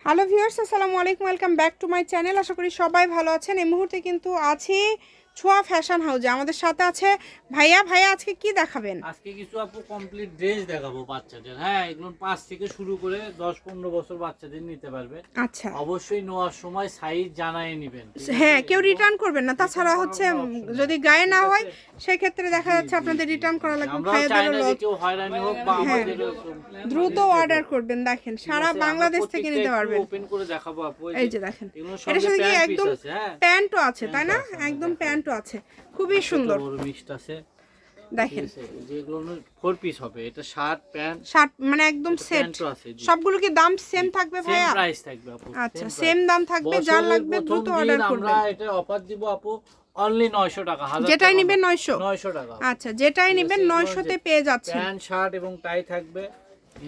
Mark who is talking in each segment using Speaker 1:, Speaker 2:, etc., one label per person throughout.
Speaker 1: Hello viewers, আসসালামু আলাইকুম, welcome back to my channel. আশা করি সবাই ভালো আছেন। এই মুহূর্তে কিন্তু আছি ছোঁয়া ফ্যাশন হাউসে। আমাদের সাথে আছে ভাইয়া। ভাইয়া আজকে কি দেখাবেন?
Speaker 2: আজকে কিছু আপু কমপ্লিট ড্রেস দেখাবো বাচ্চাদের। হ্যাঁ, এগুলো 5 থেকে শুরু করে 10-15 বছর বাচ্চাদের নিতে পারবে।
Speaker 1: আচ্ছা,
Speaker 2: অবশ্যই নেওয়ার সময় সাইজ জানাই নেবেন।
Speaker 1: হ্যাঁ, কেউ রিটার্ন করবেন না। তাছাড়া হচ্ছে যদি গায়ে না হয় সেই ক্ষেত্রে দেখা যাচ্ছে আপনাদের রিটার্ন করা লাগবে।
Speaker 2: আমরা চাই
Speaker 1: ভাইয়াদেরও
Speaker 2: না যে
Speaker 1: লস।
Speaker 2: কেউ হয়রানি হোক বা
Speaker 1: হ্যাঁ,
Speaker 2: আমাদের
Speaker 1: দ্রুত অর্ডার করবেন। দেখেন সারা বাংলাদেশ থেকে নিতে পারবেন।
Speaker 2: ওপেন করে দেখাবো আপু।
Speaker 1: এই যে দেখেন,
Speaker 2: এগুলোর
Speaker 1: এটার সাথে কি একদম
Speaker 2: আছে। হ্যাঁ,
Speaker 1: প্যান্টও আছে, তাই না? একদম প্যান্টও আছে, খুবই সুন্দর।
Speaker 2: বড় মিক্সড আছে।
Speaker 1: দেখেন
Speaker 2: যেগুলো 4 পিস হবে, এটা শার্ট প্যান্ট
Speaker 1: মানে একদম সেট।
Speaker 2: প্যান্টও আছে।
Speaker 1: সবগুলো কি দাম সেম থাকবে ভাইয়া?
Speaker 2: সেম প্রাইস থাকবে আপু।
Speaker 1: আচ্ছা, সেম দাম থাকবে। যার লাগবে দ্রুত অর্ডার করবেন।
Speaker 2: আমরা এটা অফার দিব আপু অনলি 900 টাকা।
Speaker 1: যেটাই নেবেন 900
Speaker 2: টাকা।
Speaker 1: আচ্ছা, যেটাই নেবেন 900 তে পেয়ে যাচ্ছেন।
Speaker 2: প্যান্ট শার্ট এবং টাই থাকবে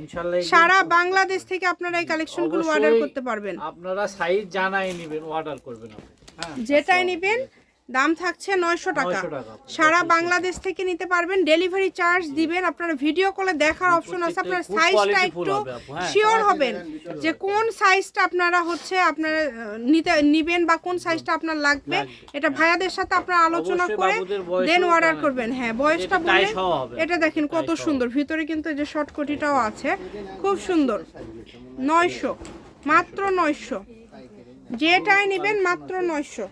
Speaker 2: ইনশাআল্লাহ।
Speaker 1: সারা বাংলাদেশ থেকে আপনারা এই কালেকশনগুলো অর্ডার করতে পারবেন।
Speaker 2: আপনারা সাইজ জানাই নেবেন, অর্ডার করবেন আপনি। হ্যাঁ,
Speaker 1: যেটাই নেবেন দাম থাকছে 900 টাকা।
Speaker 2: 900 টাকা।
Speaker 1: সারা বাংলাদেশ থেকে নিতে পারবেন। ডেলিভারি চার্জ দিবেন। আপনারা ভিডিও কলে দেখার অপশন আছে। আপনারা সাইজটা একটু শিওর হবেন যে কোন সাইজটা আপনারা হচ্ছে আপনারা নিবেন বা কোন সাইজটা আপনার লাগবে। এটা ভাইয়াদের সাথে আপনারা আলোচনা করে দেন অর্ডার করবেন। হ্যাঁ, বয়সটা বললে এটা দেখেন কত সুন্দর। ভিতরে কিন্তু এই যে শর্ট কোটিটাও আছে, খুব সুন্দর। 900, মাত্র 900। যেটাই নেবেন মাত্র 900।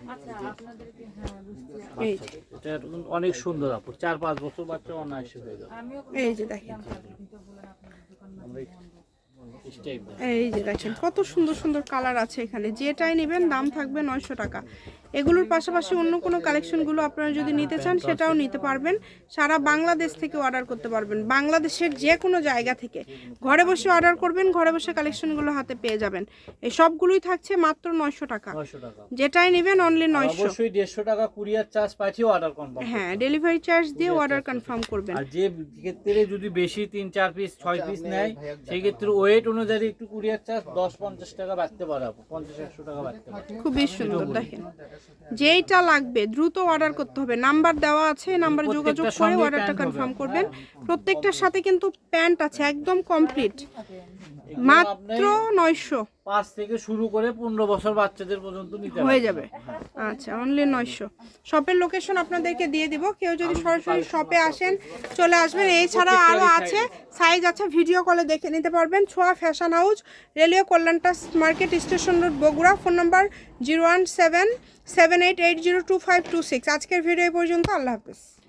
Speaker 1: এই যে
Speaker 2: এটা অনেক সুন্দর আপু। 4-5 বছর বাচ্চা অনায়াসে হয়ে যাবে।
Speaker 1: এই যে দেখেন,
Speaker 2: আমরা স্টেপ
Speaker 1: এই যে দেখেন কত সুন্দর সুন্দর কালার আছে এখানে। যেটাই নেবেন দাম থাকবে 900 টাকা। এগুলোর পাশাপাশি অন্য কোনো কালেকশনগুলো আপনারা যদি নিতে চান সেটাও নিতে পারবেন। সারা বাংলাদেশ থেকে অর্ডার করতে পারবেন। বাংলাদেশের যে কোনো জায়গা থেকে ঘরে বসে অর্ডার করবেন, ঘরে বসে কালেকশনগুলো হাতে পেয়ে যাবেন। এই সবগুলোই থাকছে মাত্র 900 টাকা।
Speaker 2: 900 টাকা।
Speaker 1: যেটাই নেবেন অনলি 900।
Speaker 2: অবশ্যই 150 টাকা কুরিয়ার চার্জ পাঠিয়ে অর্ডার কনফার্ম।
Speaker 1: হ্যাঁ, ডেলিভারি চার্জ দিয়ে অর্ডার কনফার্ম করবেন।
Speaker 2: আর যে ক্ষেত্রে যদি বেশি 3-4 পিস 6 পিস নেয়, সেই ক্ষেত্রে ওয়েট অনুযায়ী একটু কুরিয়ার চার্জ 10-50 টাকা বাড়তে পারে আপু। 50-100 টাকা বাড়তে পারে।
Speaker 1: খুবই সুন্দর। দেখেন যেইটা লাগবে দ্রুত অর্ডার করতে হবে। নাম্বার দেওয়া আছে, নাম্বারে যোগাযোগ করে অর্ডারটা কনফার্ম করবেন। প্রত্যেকটার সাথে কিন্তু প্যান্ট আছে, একদম কমপ্লিট। মাত্র 900
Speaker 2: 5 থেকে শুরু করে 15 বছর বাচ্চাদের পর্যন্ত নিতে
Speaker 1: হয়ে যাবে। আচ্ছা, অনলি 900। শপের লোকেশন আপনাদেরকে দিয়ে দিব। কেউ যদি সরাসরি শপে আসেন চলে আসবেন। এছাড়া আরও আছে, সাইজ আছে, ভিডিও কলে দেখে নিতে পারবেন। ছোঁয়া ফ্যাশন হাউস, রেলওয়ে কল্যাণটা market, station road, Bogura. Phone number 01778802526। আজকের ভিডিও এই পর্যন্ত। আল্লাহ হাফেজ।